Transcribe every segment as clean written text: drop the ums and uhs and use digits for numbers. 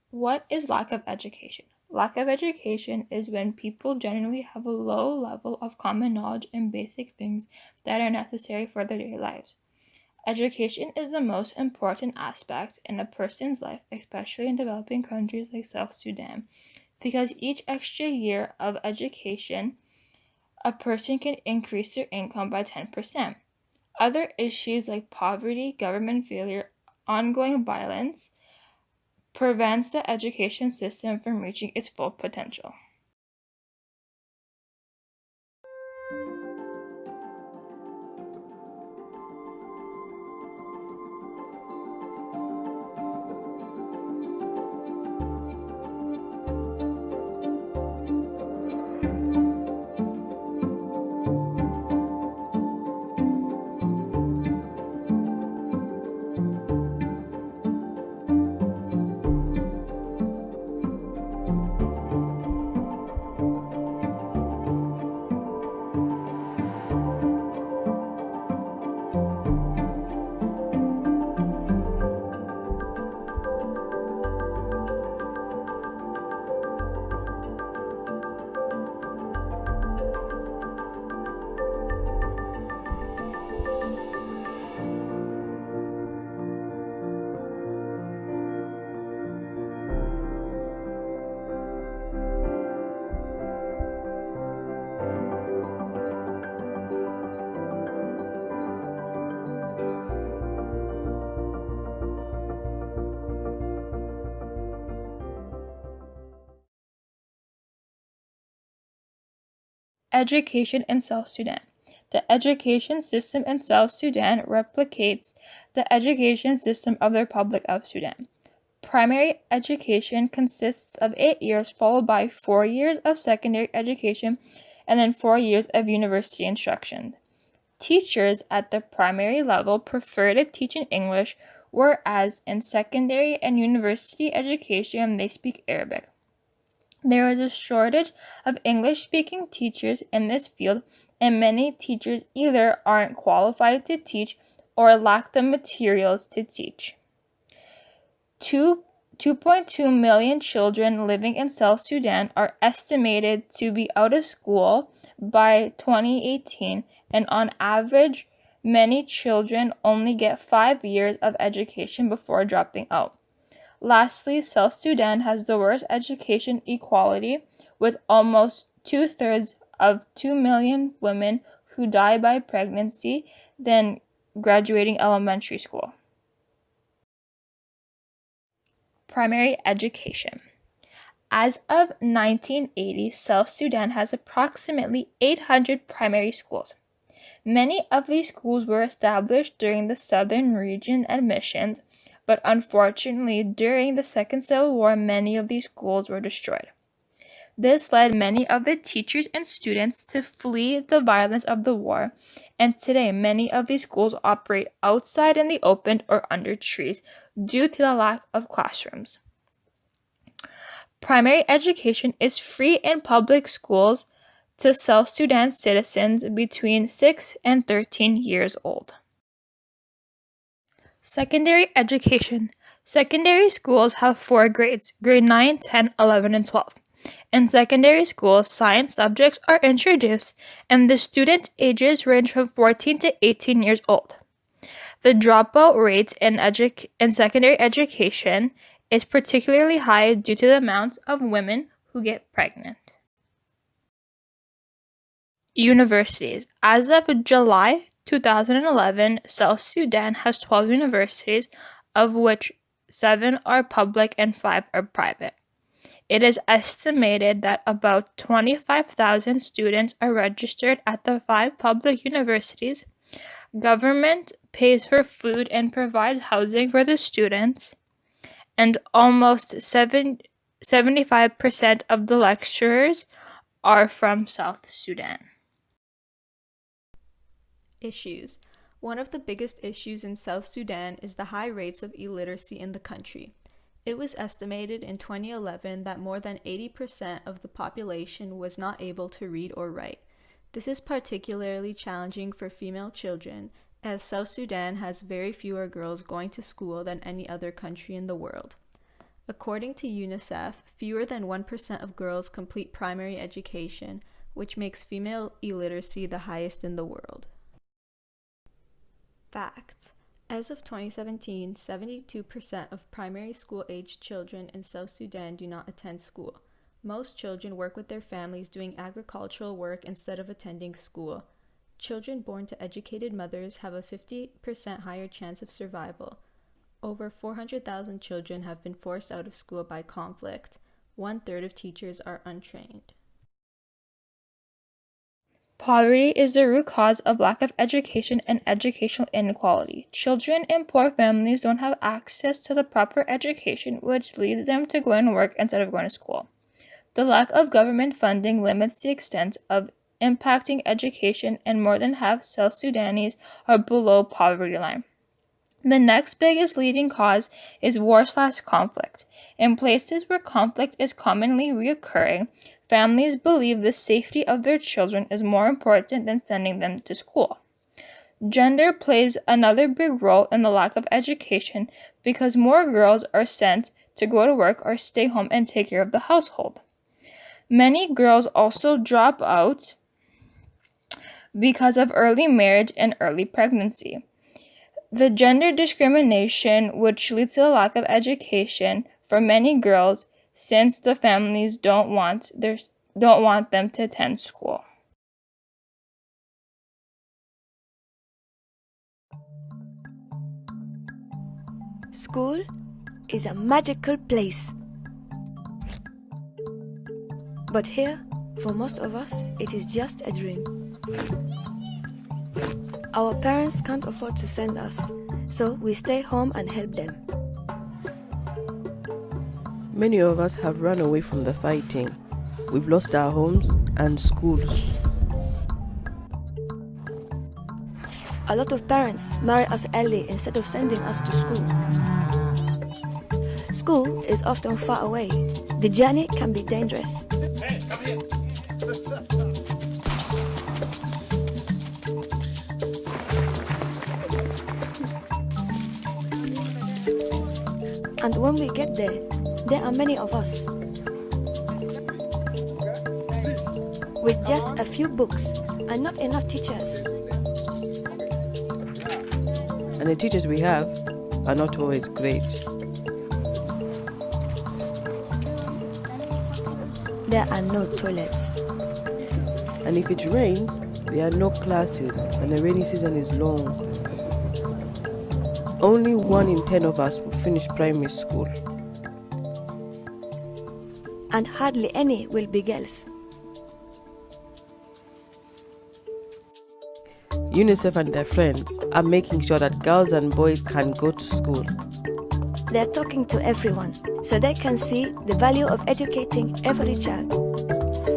What is lack of education? Lack of education is when people generally have a low level of common knowledge in basic things that are necessary for their daily lives. Education is the most important aspect in a person's life, especially in developing countries like South Sudan, because each extra year of education, a person can increase their income by 10%. Other issues like poverty, government failure, ongoing violence, prevents the education system from reaching its full potential. Education in South Sudan. The education system in South Sudan replicates the education system of the Republic of Sudan. Primary education consists of 8 years, followed by 4 years of secondary education, and then 4 years of university instruction. Teachers at the primary level prefer to teach in English, whereas in secondary and university education they speak Arabic. There is a shortage of English-speaking teachers in this field, and many teachers either aren't qualified to teach or lack the materials to teach. 2.2 million children living in South Sudan are estimated to be out of school by 2018, and on average, many children only get 5 years of education before dropping out. Lastly, South Sudan has the worst education equality, with almost 2/3 of 2 million women who die by pregnancy than graduating elementary school. Primary education. As of 1980, South Sudan has approximately 800 primary schools. Many of these schools were established during the southern region admissions, but unfortunately, during the Second Civil War, many of these schools were destroyed. This led many of the teachers and students to flee the violence of the war, and today many of these schools operate outside in the open or under trees due to the lack of classrooms. Primary education is free in public schools to South Sudan citizens between 6 and 13 years old. Secondary education. Secondary schools have 4 grades, grade 9, 10, 11, and 12. In secondary schools, science subjects are introduced, and the students' ages range from 14 to 18 years old. The dropout rate in secondary education is particularly high due to the amount of women who get pregnant. Universities. As of July 2011, South Sudan has 12 universities, of which 7 are public and 5 are private. It is estimated that about 25,000 students are registered at the 5 public universities. Government pays for food and provides housing for the students, and almost 75% of the lecturers are from South Sudan. Issues. One of the biggest issues in South Sudan is the high rates of illiteracy in the country. It was estimated in 2011 that more than 80% of the population was not able to read or write. This is particularly challenging for female children, as South Sudan has very fewer girls going to school than any other country in the world. According to UNICEF, fewer than 1% of girls complete primary education, which makes female illiteracy the highest in the world. Facts. As of 2017, 72% of primary school-aged children in South Sudan do not attend school. Most children work with their families doing agricultural work instead of attending school. Children born to educated mothers have a 50% higher chance of survival. Over 400,000 children have been forced out of school by conflict. 1/3 of teachers are untrained. Poverty is the root cause of lack of education and educational inequality. Children in poor families don't have access to the proper education, which leads them to go and work instead of going to school. The lack of government funding limits the extent of impacting education, and more than half South Sudanese are below poverty line. The next biggest leading cause is war/conflict. In places where conflict is commonly reoccurring, families believe the safety of their children is more important than sending them to school. Gender plays another big role in the lack of education because more girls are sent to go to work or stay home and take care of the household. Many girls also drop out because of early marriage and early pregnancy. The gender discrimination, which leads to the lack of education for many girls, since the families don't want them to attend school. School is a magical place. But here, for most of us, it is just a dream. Our parents can't afford to send us, so we stay home and help them. Many of us have run away from the fighting. We've lost our homes and schools. A lot of parents marry us early instead of sending us to school. School is often far away. The journey can be dangerous. Hey, come here. And when we get there are many of us. With just a few books and not enough teachers. And the teachers we have are not always great. There are no toilets. And if it rains, there are no classes and the rainy season is long. Only 1 in 10 of us will finish primary school. And hardly any will be girls. UNICEF and their friends are making sure that girls and boys can go to school. They are talking to everyone so they can see the value of educating every child.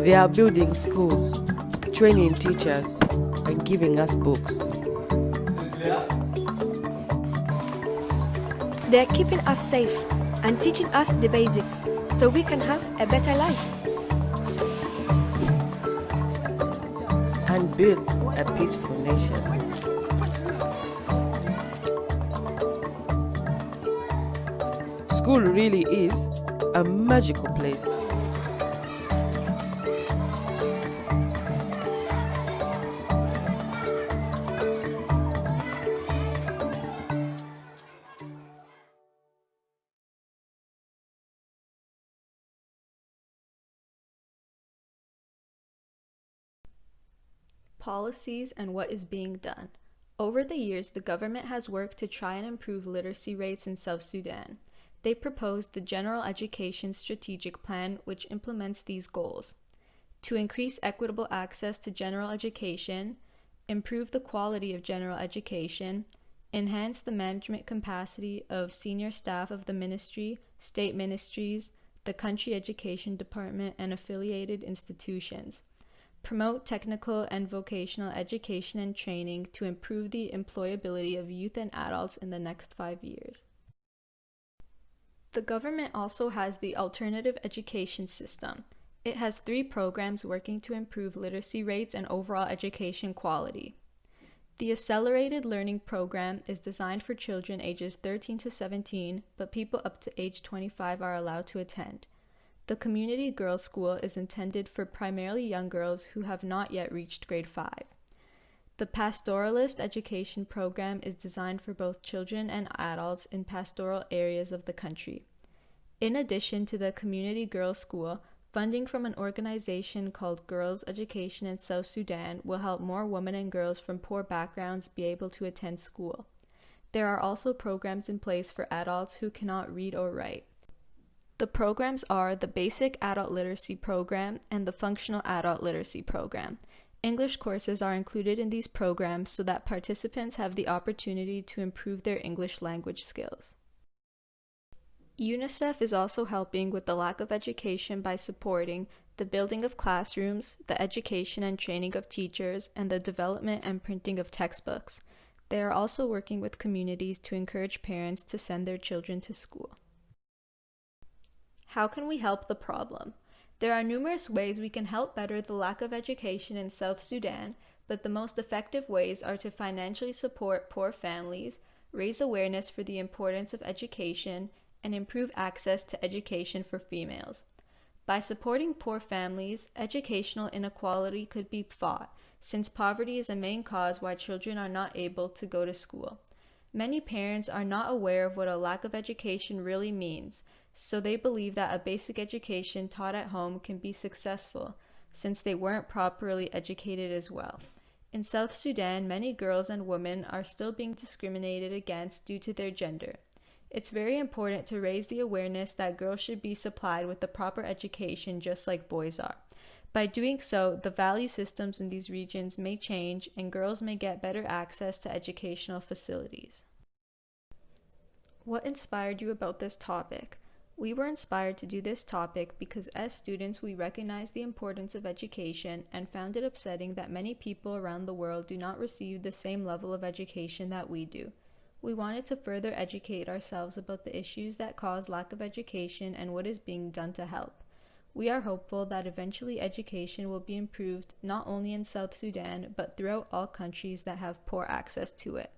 They are building schools, training teachers, and giving us books. They are keeping us safe and teaching us the basics so we can have a better life. And build a peaceful nation. School really is a magical place. Policies and what is being done. Over the years, the government has worked to try and improve literacy rates in South Sudan. They proposed the General Education Strategic Plan, which implements these goals: to increase equitable access to general education, improve the quality of general education, enhance the management capacity of senior staff of the ministry, state ministries, the country education department, and affiliated institutions, promote technical and vocational education and training to improve the employability of youth and adults in the next 5 years. The government also has the alternative education system. It has 3 programs working to improve literacy rates and overall education quality. The Accelerated Learning Program is designed for children ages 13 to 17, but people up to age 25 are allowed to attend. The Community Girls' School is intended for primarily young girls who have not yet reached grade 5. The Pastoralist Education Program is designed for both children and adults in pastoral areas of the country. In addition to the Community Girls' School, funding from an organization called Girls Education in South Sudan will help more women and girls from poor backgrounds be able to attend school. There are also programs in place for adults who cannot read or write. The programs are the Basic Adult Literacy Program and the Functional Adult Literacy Program. English courses are included in these programs so that participants have the opportunity to improve their English language skills. UNICEF is also helping with the lack of education by supporting the building of classrooms, the education and training of teachers, and the development and printing of textbooks. They are also working with communities to encourage parents to send their children to school. How can we help the problem? There are numerous ways we can help better the lack of education in South Sudan, but the most effective ways are to financially support poor families, raise awareness for the importance of education, and improve access to education for females. By supporting poor families, educational inequality could be fought, since poverty is a main cause why children are not able to go to school. Many parents are not aware of what a lack of education really means, so they believe that a basic education taught at home can be successful, since they weren't properly educated as well. In South Sudan, many girls and women are still being discriminated against due to their gender. It's very important to raise the awareness that girls should be supplied with the proper education just like boys are. By doing so, the value systems in these regions may change and girls may get better access to educational facilities. What inspired you about this topic? We were inspired to do this topic because as students we recognize the importance of education and found it upsetting that many people around the world do not receive the same level of education that we do. We wanted to further educate ourselves about the issues that cause lack of education and what is being done to help. We are hopeful that eventually education will be improved not only in South Sudan but throughout all countries that have poor access to it.